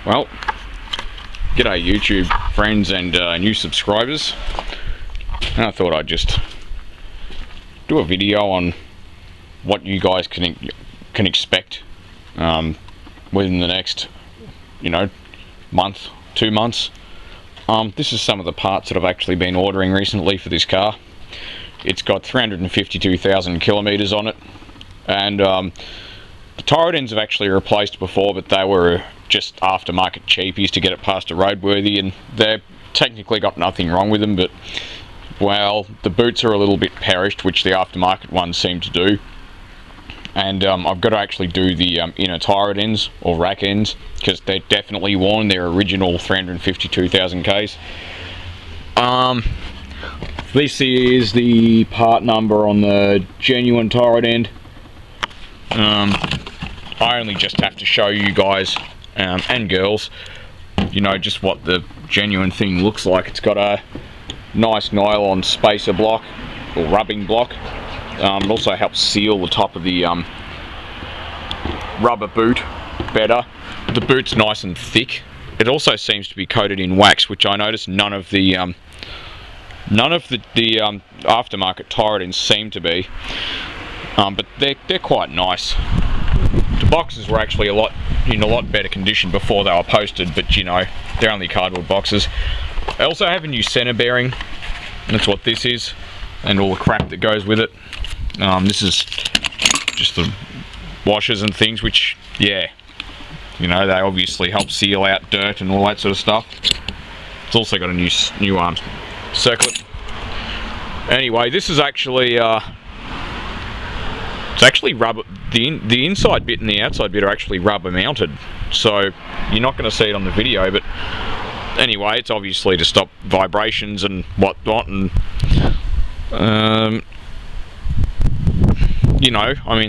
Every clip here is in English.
Well, g'day YouTube friends and new subscribers. And I thought I'd just do a video on what you guys can expect within the next, month, 2 months. This is some of the parts that I've actually been ordering recently for this car. It's got 352,000 kilometers on it, and the tire ends have actually replaced before, but they were just aftermarket cheapies to get it past a roadworthy, and they've technically got nothing wrong with them, but well, the boots are a little bit perished, which the aftermarket ones seem to do. And I've got to actually do the inner tire ends or rack ends, because they're definitely worn. They're original 352,000 Ks. This is the part number on the genuine tire end. I only just have to show you guys and girls, just what the genuine thing looks like. It's got a nice nylon spacer block or rubbing block. It also helps seal the top of the rubber boot better. The boot's nice and thick. It also seems to be coated in wax, which I noticed none of the aftermarket tire ends seem to be. But they're quite nice. The boxes were actually in a lot better condition before they were posted, but they're only cardboard boxes. I also have a new center bearing. That's what this is, and all the crap that goes with it. This is just the washers and things, which, they obviously help seal out dirt and all that sort of stuff. It's also got a new circlet. Anyway, this is actually it's actually rubber. The inside bit and the outside bit are actually rubber mounted, so you're not going to see it on the video, but anyway, it's obviously to stop vibrations and whatnot, and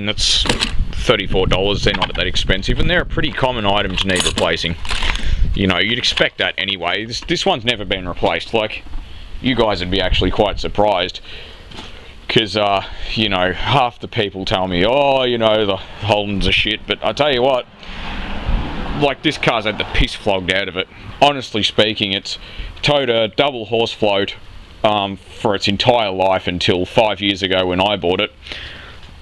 that's $34. They're not that expensive, and they're a pretty common item to need replacing. You'd expect that anyway. This one's never been replaced. Like, you guys would be actually quite surprised, because half the people tell me, the Holden's are shit, but I tell you what, like, this car's had the piss flogged out of it. Honestly speaking, it's towed a double horse float for its entire life until 5 years ago when I bought it,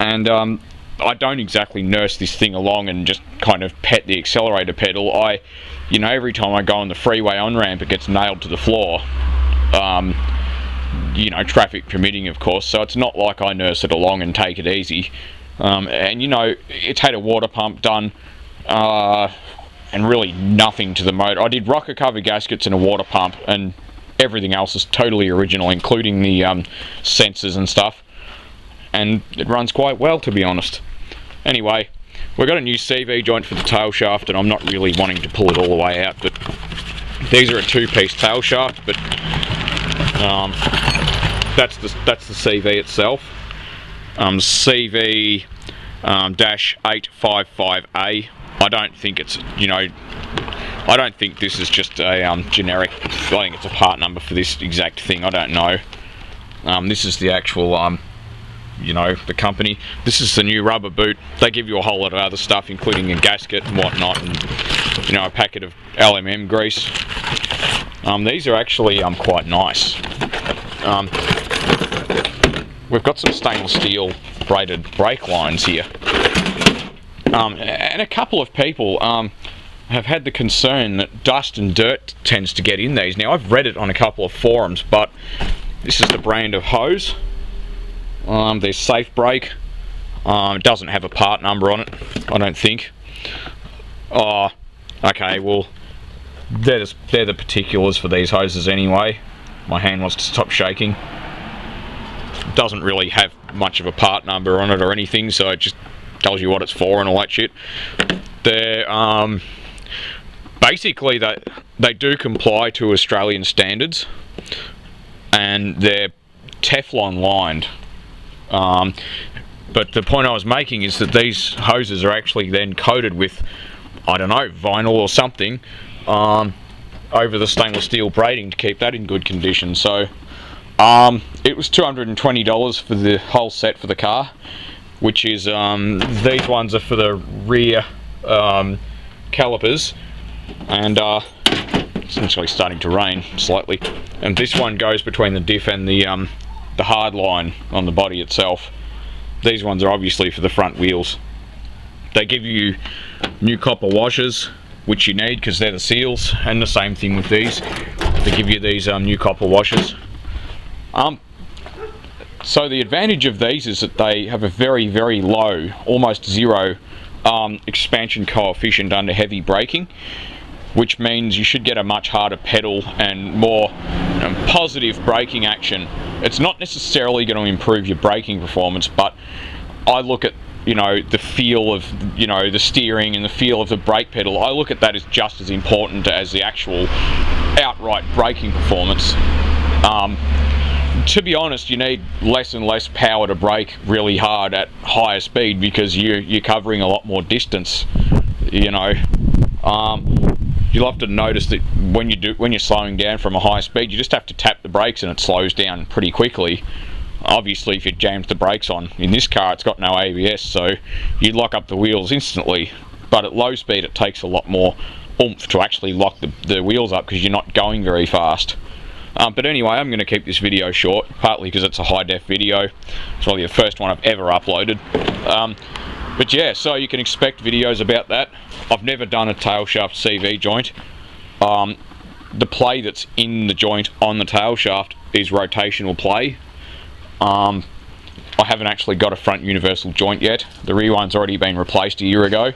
and I don't exactly nurse this thing along and just kind of pet the accelerator pedal. Every time I go on the freeway on-ramp, it gets nailed to the floor. Traffic permitting, of course, so it's not like I nurse it along and take it easy. It's had a water pump done, and really nothing to the motor. I did rocker cover gaskets and a water pump, and everything else is totally original, including the sensors and stuff, and it runs quite well, to be honest. Anyway, we've got a new CV joint for the tail shaft, and I'm not really wanting to pull it all the way out, but these are a two-piece tail shaft, but that's the CV itself. CV -855A. I don't think it's, I don't think this is just a generic. I think it's a part number for this exact thing. I don't know. This is the actual, the company. This is the new rubber boot. They give you a whole lot of other stuff, including a gasket and whatnot, and a packet of LMM grease. These are actually quite nice. We've got some stainless steel braided brake lines here, and a couple of people have had the concern that dust and dirt tends to get in these. Now, I've read it on a couple of forums, but this is the brand of hose. There's Safe Brake. It doesn't have a part number on it, I don't think. Okay, well, they're the particulars for these hoses anyway. My hand wants to stop shaking. It doesn't really have much of a part number on it or anything, so it just tells you what it's for and all that shit. They're basically they do comply to Australian standards, and they're Teflon lined. But the point I was making is that these hoses are actually then coated with, I don't know, vinyl or something over the stainless steel braiding to keep that in good condition. So it was $220 for the whole set for the car, which is these ones are for the rear calipers, and it's actually starting to rain slightly. And this one goes between the diff and the hard line on the body itself. These ones are obviously for the front wheels. They give you new copper washers, which you need because they're the seals, and the same thing with these. They give you these new copper washers. So the advantage of these is that they have a very, very low, almost zero expansion coefficient under heavy braking, which means you should get a much harder pedal and more positive braking action. It's not necessarily going to improve your braking performance, but I look at, you know, the feel of, you know, the steering and the feel of the brake pedal. I look at that as just as important as the actual outright braking performance. To be honest, you need less and less power to brake really hard at higher speed because you're covering a lot more distance, you know. You'll have to notice that when you're slowing down from a high speed, you just have to tap the brakes and it slows down pretty quickly. Obviously, if you jams the brakes on, in this car it's got no ABS, so you lock up the wheels instantly. But at low speed it takes a lot more oomph to actually lock the wheels up because you're not going very fast. But anyway, I'm going to keep this video short, partly because it's a high def video. It's probably the first one I've ever uploaded. But yeah, so you can expect videos about that. I've never done a tail shaft CV joint. The play that's in the joint on the tail shaft is rotational play. I haven't actually got a front universal joint yet. The rear one's already been replaced a year ago.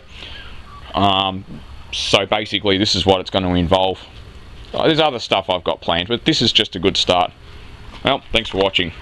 So basically this is what it's going to involve. There's other stuff I've got planned, but this is just a good start. Well, thanks for watching.